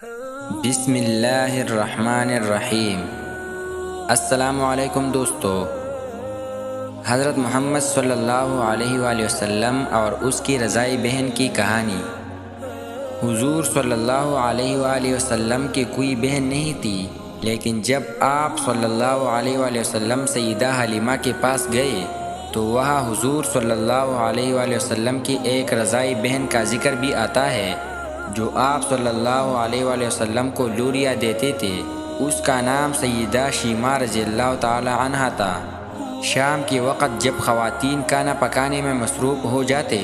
بسم اللہ الرحمن الرحیم۔ السلام علیکم دوستو۔ حضرت محمد صلی اللہ علیہ وآلہ وسلم اور اس کی رضائی بہن کی کہانی۔ حضور صلی اللہ علیہ وآلہ وسلم کی کوئی بہن نہیں تھی، لیکن جب آپ صلی اللہ علیہ وآلہ وسلم سیدہ حلیمہ کے پاس گئے تو وہاں حضور صلی اللہ علیہ وآلہ وسلم کی ایک رضائی بہن کا ذکر بھی آتا ہے جو آپ صلی اللہ علیہ وآلہ وسلم کو لوریاں دیتے تھے۔ اس کا نام سیدہ شیماء رضی اللہ تعالی عنہا تھا۔ شام کے وقت جب خواتین کھانا پکانے میں مصروف ہو جاتے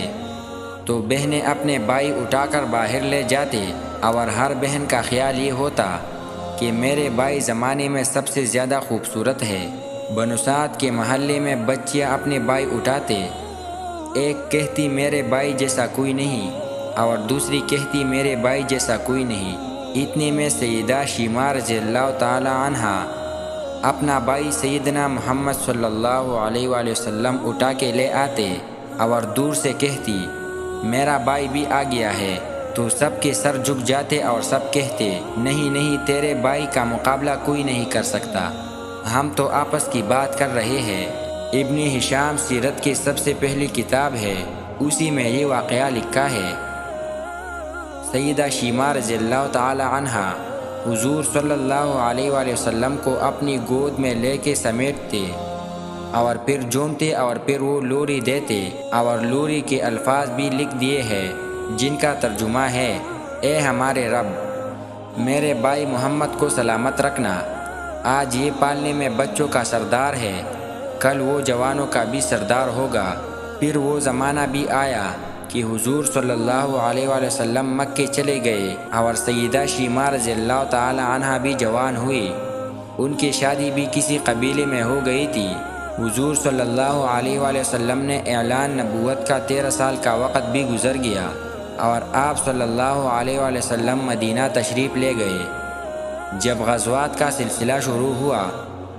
تو بہنیں اپنے بھائی اٹھا کر باہر لے جاتے، اور ہر بہن کا خیال یہ ہوتا کہ میرے بھائی زمانے میں سب سے زیادہ خوبصورت ہے۔ بنو سعد کے محلے میں بچیاں اپنے بھائی اٹھاتے، ایک کہتی میرے بھائی جیسا کوئی نہیں اور دوسری کہتی میرے بھائی جیسا کوئی نہیں۔ اتنے میں سیدہ شیماء رضی اللہ تعالی عنہا اپنا بھائی سیدنا محمد صلی اللہ علیہ وآلہ وسلم اٹھا کے لے آتے اور دور سے کہتی میرا بھائی بھی آ گیا ہے، تو سب کے سر جھک جاتے اور سب کہتے نہیں نہیں، تیرے بھائی کا مقابلہ کوئی نہیں کر سکتا، ہم تو آپس کی بات کر رہے ہیں۔ ابن ہشام سیرت کی سب سے پہلی کتاب ہے، اسی میں یہ واقعہ لکھا ہے۔ سیدہ شیماء رضی اللہ تعالی عنہا حضور صلی اللہ علیہ وآلہ وسلم کو اپنی گود میں لے کے سمیٹتے اور پھر جومتے اور پھر وہ لوری دیتے، اور لوری کے الفاظ بھی لکھ دیے ہیں جن کا ترجمہ ہے اے ہمارے رب، میرے بھائی محمد کو سلامت رکھنا، آج یہ پالنے میں بچوں کا سردار ہے، کل وہ جوانوں کا بھی سردار ہوگا۔ پھر وہ زمانہ بھی آیا کہ حضور صلی اللہ علیہ وآلہ وسلم مکے چلے گئے اور سیدہ شیماء رضی اللہ تعالی عنہا بھی جوان ہوئی، ان کی شادی بھی کسی قبیلے میں ہو گئی تھی۔ حضور صلی اللہ علیہ وآلہ وسلم نے اعلان نبوت کا 13 سال کا وقت بھی گزر گیا اور آپ صلی اللہ علیہ وآلہ وسلم مدینہ تشریف لے گئے۔ جب غزوات کا سلسلہ شروع ہوا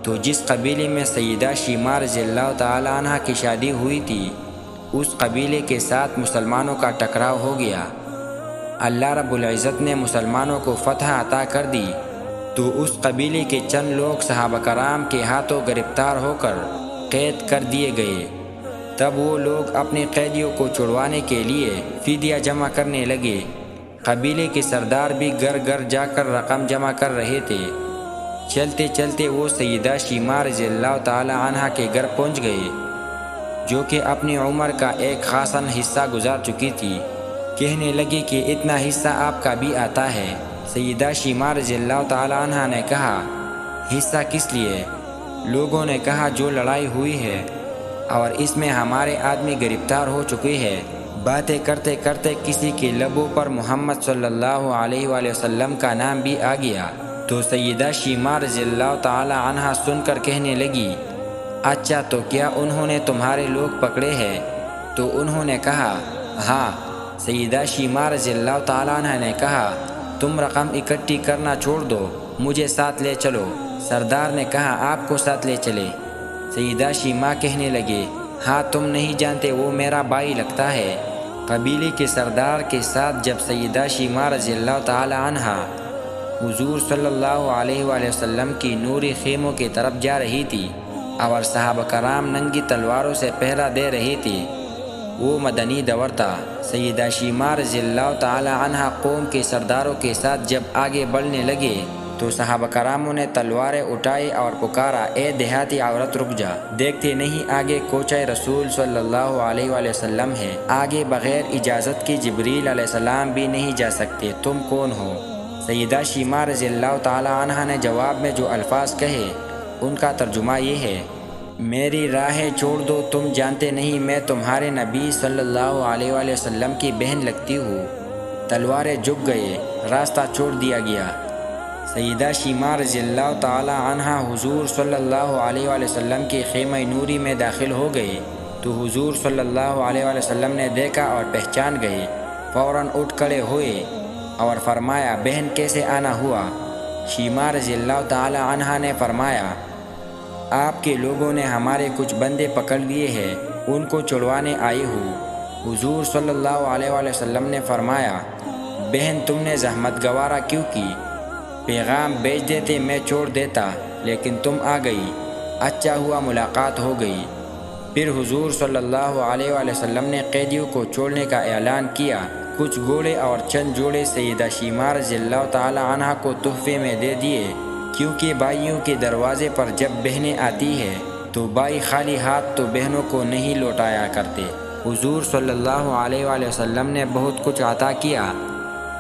تو جس قبیلے میں سیدہ شیماء رضی اللہ تعالی عنہا کی شادی ہوئی تھی اس قبیلے کے ساتھ مسلمانوں کا ٹکراؤ ہو گیا۔ اللہ رب العزت نے مسلمانوں کو فتح عطا کر دی تو اس قبیلے کے چند لوگ صحابہ کرام کے ہاتھوں گرفتار ہو کر قید کر دیے گئے۔ تب وہ لوگ اپنے قیدیوں کو چھڑوانے کے لیے فدیہ جمع کرنے لگے۔ قبیلے کے سردار بھی گھر گھر جا کر رقم جمع کر رہے تھے۔ چلتے چلتے وہ سیدہ شیماء رضی اللہ تعالی عنہا کے گھر پہنچ گئے جو کہ اپنی عمر کا ایک خاصا حصہ گزار چکی تھی۔ کہنے لگی کہ اتنا حصہ آپ کا بھی آتا ہے۔ سیدہ شیماء رضی اللہ تعالی عنہا نے کہا حصہ کس لیے؟ لوگوں نے کہا جو لڑائی ہوئی ہے اور اس میں ہمارے آدمی گرفتار ہو چکے ہیں۔ باتیں کرتے کرتے کسی کے لبوں پر محمد صلی اللہ علیہ وآلہ وسلم کا نام بھی آ گیا تو سیدہ شیماء رضی اللہ تعالی عنہا سن کر کہنے لگی اچھا، تو کیا انہوں نے تمہارے لوگ پکڑے ہیں؟ تو انہوں نے کہا ہاں۔ سیدہ شیماء رضی اللہ تعالیٰ عنہ نے کہا تم رقم اکٹھی کرنا چھوڑ دو، مجھے ساتھ لے چلو۔ سردار نے کہا آپ کو ساتھ لے چلے۔ سیدہ شیماء کہنے لگے ہاں، تم نہیں جانتے وہ میرا بھائی لگتا ہے۔ قبیلے کے سردار کے ساتھ جب سیدہ شیماء رضی اللہ تعالیٰ عنہا حضور صلی اللہ علیہ وآلہ وسلم کی نوری خیموں کی طرف جا رہی تھی اور صحابہ کرام ننگی تلواروں سے پہرا دے رہی تھی، وہ مدنی دور تھا۔ سیدہ شیماء رضی اللہ تعالی عنہا قوم کے سرداروں کے ساتھ جب آگے بڑھنے لگے تو صحابہ کراموں نے تلواریں اٹھائی اور پکارا اے دیہاتی عورت رک جا، دیکھتے نہیں آگے کوچہ رسول صلی اللہ علیہ وآلہ وسلم ہے، آگے بغیر اجازت کی جبریل علیہ السلام بھی نہیں جا سکتے، تم کون ہو؟ سیدہ شیماء رضی اللہ تعالی عنہا نے جواب میں جو الفاظ کہے ان کا ترجمہ یہ ہے میری راہیں چھوڑ دو، تم جانتے نہیں میں تمہارے نبی صلی اللہ علیہ وآلہ وسلم کی بہن لگتی ہوں۔ تلواریں جھک گئے، راستہ چھوڑ دیا گیا۔ سیدہ شیماء رضی اللہ تعالی عنہا حضور صلی اللہ علیہ وآلہ وسلم کی خیمہ نوری میں داخل ہو گئے تو حضور صلی اللہ علیہ وآلہ وسلم نے دیکھا اور پہچان گئے، فوراً اٹھ کھڑے ہوئے اور فرمایا بہن کیسے آنا ہوا؟ شیماء رضی اللہ تعالی عنہا نے فرمایا آپ کے لوگوں نے ہمارے کچھ بندے پکڑ لیے ہیں، ان کو چھڑوانے آئی ہوں۔ حضور صلی اللہ علیہ وآلہ وسلم نے فرمایا بہن تم نے زحمت گوارا کیوں کی؟ پیغام بھیج دیتے میں چھوڑ دیتا، لیکن تم آ گئی، اچھا ہوا ملاقات ہو گئی۔ پھر حضور صلی اللہ علیہ وآلہ وسلم نے قیدیوں کو چھوڑنے کا اعلان کیا۔ کچھ گھوڑے اور چند جوڑے سیدہ شیماء رضی اللہ تعالی عنہ کو تحفے میں دے دیے، کیونکہ بھائیوں کے دروازے پر جب بہنیں آتی ہیں تو بھائی خالی ہاتھ تو بہنوں کو نہیں لوٹایا کرتے۔ حضور صلی اللہ علیہ وآلہ وسلم نے بہت کچھ عطا کیا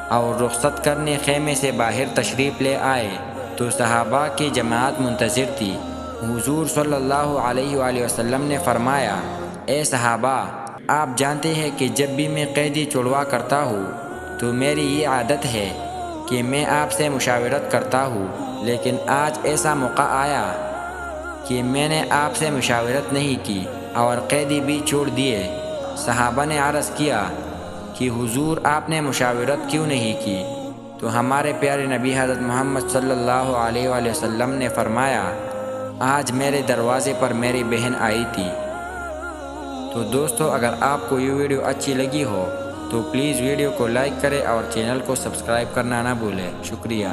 اور رخصت کرنے خیمے سے باہر تشریف لے آئے تو صحابہ کی جماعت منتظر تھی۔ حضور صلی اللہ علیہ وآلہ وسلم نے فرمایا، اے صحابہ، آپ جانتے ہیں کہ جب بھی میں قیدی چھڑوا کرتا ہوں تو میری یہ عادت ہے کہ میں آپ سے مشاورت کرتا ہوں، لیکن آج ایسا موقع آیا کہ میں نے آپ سے مشاورت نہیں کی اور قیدی بھی چھوڑ دیے۔ صحابہ نے عرض کیا کہ حضور آپ نے مشاورت کیوں نہیں کی؟ تو ہمارے پیارے نبی حضرت محمد صلی اللہ علیہ وآلہ وسلم نے فرمایا، آج میرے دروازے پر میری بہن آئی تھی۔ تو دوستو، اگر آپ کو یہ ویڈیو اچھی لگی ہو تو پلیز ویڈیو کو لائک کریں اور چینل کو سبسکرائب کرنا نہ بھولیں۔ شکریہ۔